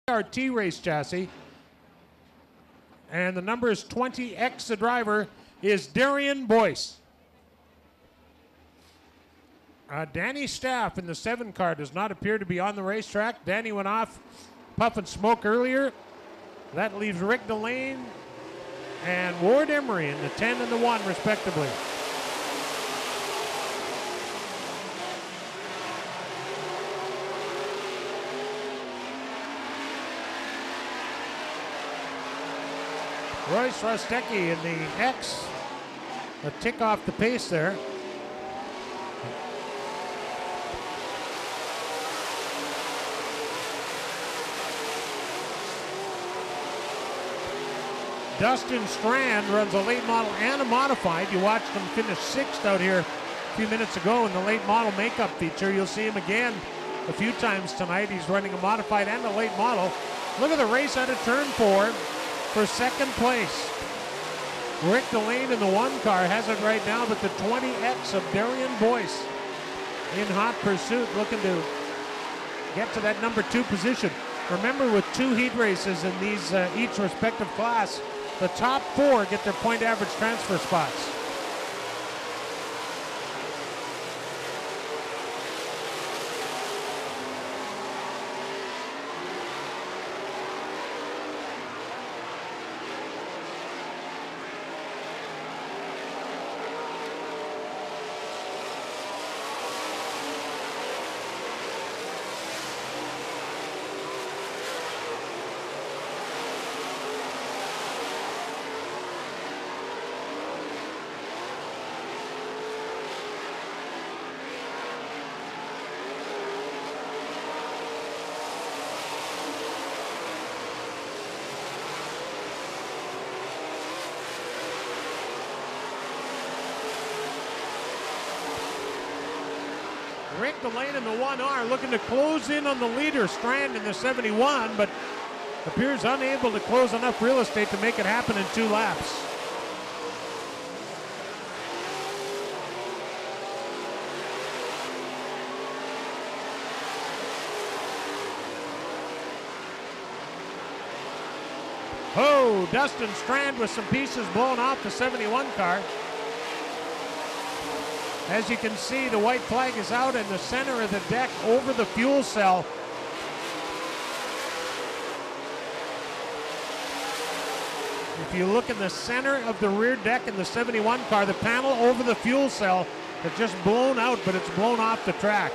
RT race chassis. And the number is 20X. The driver is Darian Boyce. Danny Staff in the 7 car does not appear to be on the racetrack. Danny went off puffing smoke earlier. That leaves Rick Delane and Ward Emery in the 10 and the 1 respectively. Royce Rostecki in the X, a tick off the pace there. Dustin Strand runs a late model and a modified. You watched him finish 6th out here a few minutes ago in the late model makeup feature. You'll see him again a few times tonight. He's running a modified and a late model. Look at the race out of turn 4 for 2nd place. Rick Delane in the 1 car has it right now, but the 20X of Darian Boyce in hot pursuit, looking to get to that number 2 position. Remember, with 2 heat races in these each respective class, the top 4 get their point average transfer spots. Rick Delane in the 1R looking to close in on the leader, Strand in the 71, but appears unable to close enough real estate to make it happen in 2 laps. Oh, Dustin Strand with some pieces blown off the 71 car. As you can see, the white flag is out in the center of the deck over the fuel cell. If you look in the center of the rear deck in the 71 car, the panel over the fuel cell has just blown out, but it's blown off the track.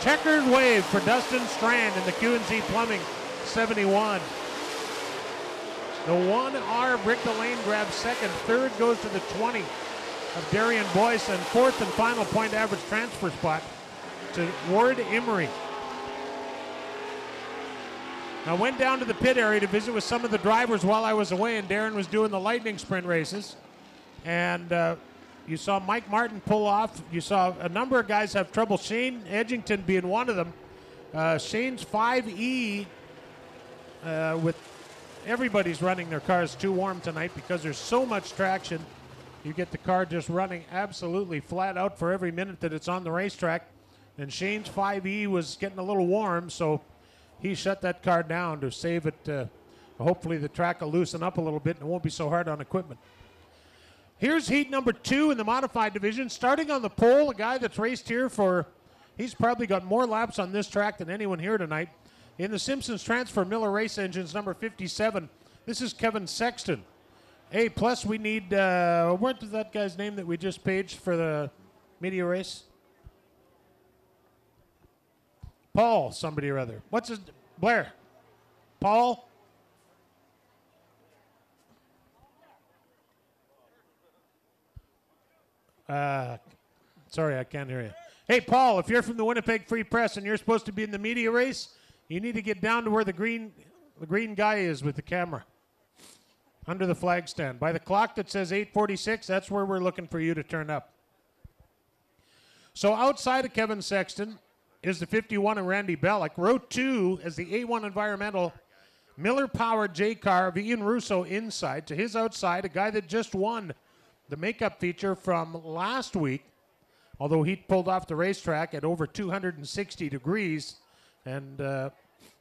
Checkered wave for Dustin Strand in the Q&Z Plumbing 71. The 1R, Rick Delane grabs 2nd. 3rd goes to the 20 of Darian Boyce, and 4th and final point average transfer spot to Ward Emery. I went down to the pit area to visit with some of the drivers while I was away, and Darren was doing the lightning sprint races. And you saw Mike Martin pull off. You saw a number of guys have trouble, Shane Edgington being one of them. Shane's 5E, with everybody's running their cars too warm tonight because there's so much traction. You get the car just running absolutely flat out for every minute that it's on the racetrack. And Shane's 5E was getting a little warm, so he shut that car down to save it. Hopefully the track will loosen up a little bit and it won't be so hard on equipment. Here's heat number 2 in the modified division. Starting on the pole, a guy that's raced here he's probably got more laps on this track than anyone here tonight. In the Simpsons Transfer Miller Race Engines, number 57, this is Kevin Sexton. Hey, plus we need, what is that guy's name that we just paged for the media race? Paul, somebody or other. What's his, Blair? Paul? Sorry, I can't hear you. Hey, Paul, if you're from the Winnipeg Free Press and you're supposed to be in the media race, you need to get down to where the green guy is with the camera. Under the flag stand. By the clock that says 8:46, that's where we're looking for you to turn up. So outside of Kevin Sexton is the 51 of Randy Bellick. Row 2 is the A1 Environmental Miller-powered J-car of Ian Russo inside. To his outside, a guy that just won the makeup feature from last week, although he pulled off the racetrack at over 260 degrees. And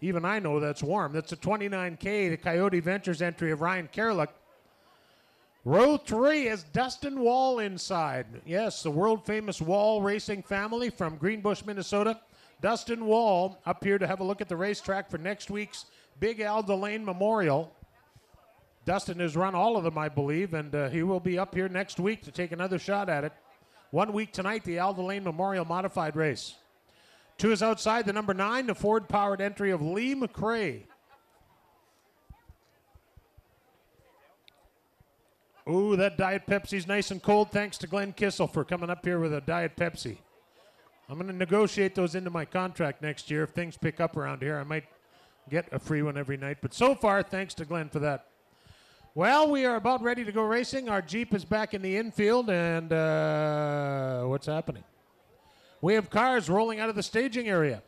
Even I know that's warm. That's a 29K, the Coyote Ventures entry of Ryan Kerlick. Row 3 is Dustin Wall inside. Yes, the world-famous Wall racing family from Greenbush, Minnesota. Dustin Wall up here to have a look at the racetrack for next week's Big Al Delane Memorial. Dustin has run all of them, I believe, and he will be up here next week to take another shot at it. 1 week tonight, the Al Delane Memorial Modified Race. 2 is outside, the number 9, the Ford-powered entry of Lee McRae. Ooh, that Diet Pepsi's nice and cold. Thanks to Glenn Kissel for coming up here with a Diet Pepsi. I'm going to negotiate those into my contract next year. If things pick up around here, I might get a free one every night. But so far, thanks to Glenn for that. Well, we are about ready to go racing. Our Jeep is back in the infield, and what's happening? We have cars rolling out of the staging area.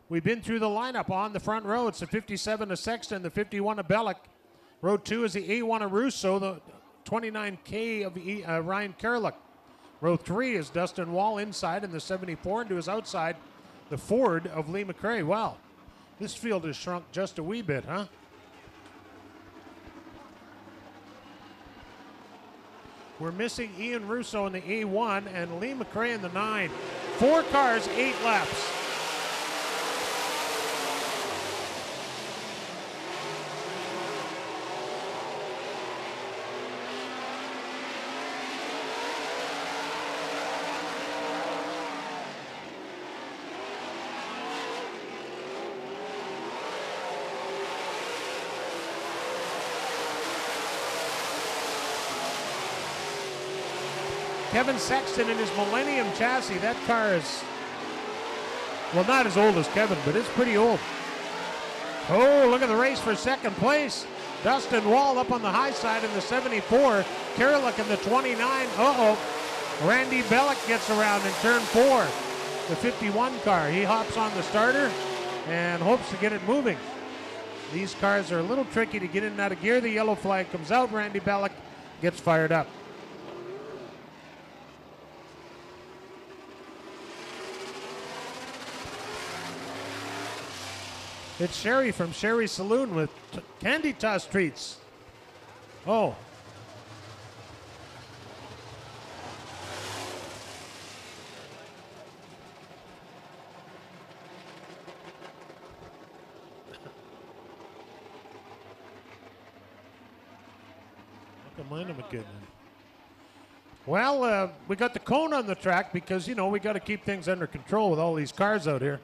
We've been through the lineup on the front row. It's the 57 of Sexton, the 51 of Bellick. Row 2 is the A1 of Russo, the 29K of Ryan Kerlick. Row 3 is Dustin Wall inside, and the 74 into his outside, the Ford of Lee McRae. Wow, this field has shrunk just a wee bit, huh? We're missing Ian Russo in the A1 and Lee McRae in the 9. 4 cars, 8 laps. Kevin Sexton in his Millennium chassis. That car is, well, not as old as Kevin, but it's pretty old. Oh, look at the race for second place. Dustin Wall up on the high side in the 74. Kerlick in the 29. Uh-oh. Randy Bellick gets around in turn 4. The 51 car. He hops on the starter and hopes to get it moving. These cars are a little tricky to get in and out of gear. The yellow flag comes out. Randy Bellick gets fired up. It's Sherry from Sherry's Saloon with candy toss treats. Oh. Well, we got the cone on the track because, you know, we got to keep things under control with all these cars out here.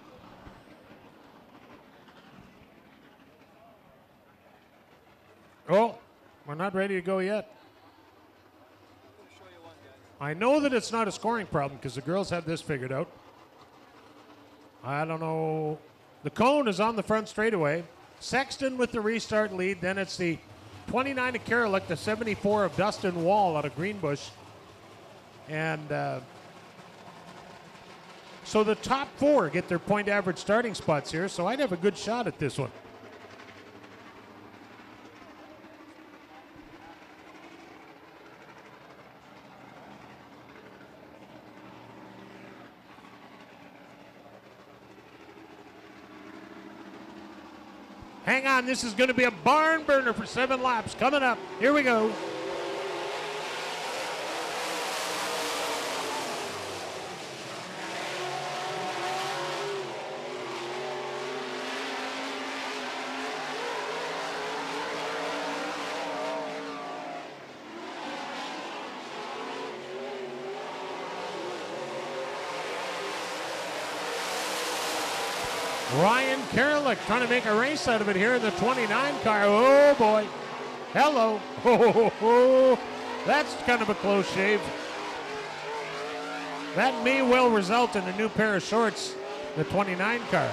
Oh, we're not ready to go yet. I know that it's not a scoring problem because the girls have this figured out. I don't know. The cone is on the front straightaway. Sexton with the restart lead. Then it's the 29 of Kerlick, the 74 of Dustin Wall out of Greenbush. And so the top 4 get their point average starting spots here. So I'd have a good shot at this one. Hang on, this is going to be a barn burner for 7 laps. Coming up, here we go. Ryan Kerlick trying to make a race out of it here in the 29 car. Oh, boy. Hello. Oh, that's kind of a close shave. That may well result in a new pair of shorts, the 29 car.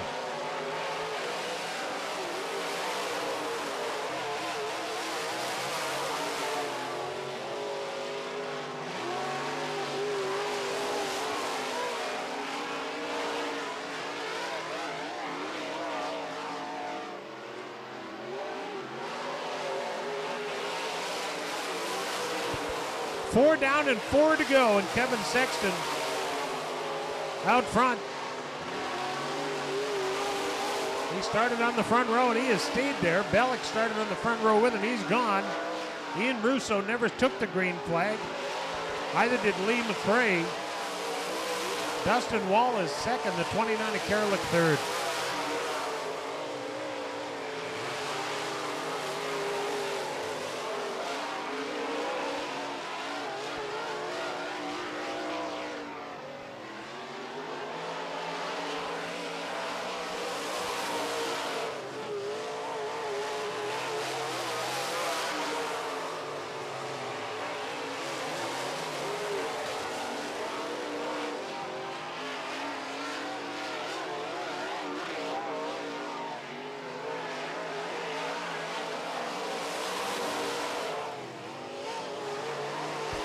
Four down and 4 to go, and Kevin Sexton out front. He started on the front row and he has stayed there. Bellick started on the front row with him. He's gone. Ian Russo never took the green flag. Either did Lee McRae. Dustin Wall is second. The 29 of Kerlick third.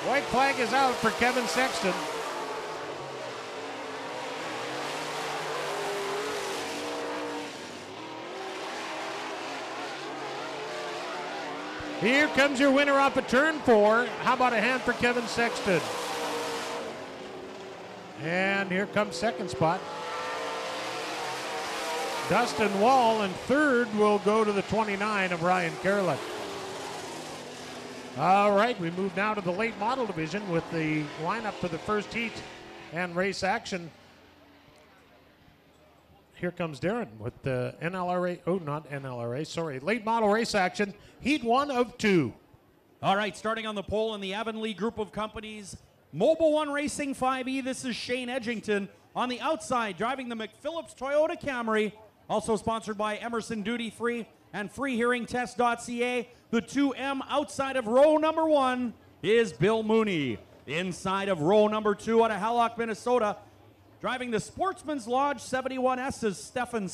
White flag is out for Kevin Sexton. Here comes your winner off of turn 4. How about a hand for Kevin Sexton? And here comes second spot. Dustin Wall, and third will go to the 29 of Ryan Kerlick. All right, we move now to the late model division with the lineup for the first heat and race action. Here comes Darren with the NLRA, oh, not NLRA, sorry, late model race action, heat 1 of 2. All right, starting on the pole in the Avonlea group of companies, Mobile One Racing 5E, this is Shane Edgington. On the outside, driving the McPhillips Toyota Camry, also sponsored by Emerson Duty Free and freehearingtest.ca. The 2M outside of row number 1 is Bill Mooney. Inside of row number 2 out of Hallock, Minnesota, driving the Sportsman's Lodge 71S is Stefan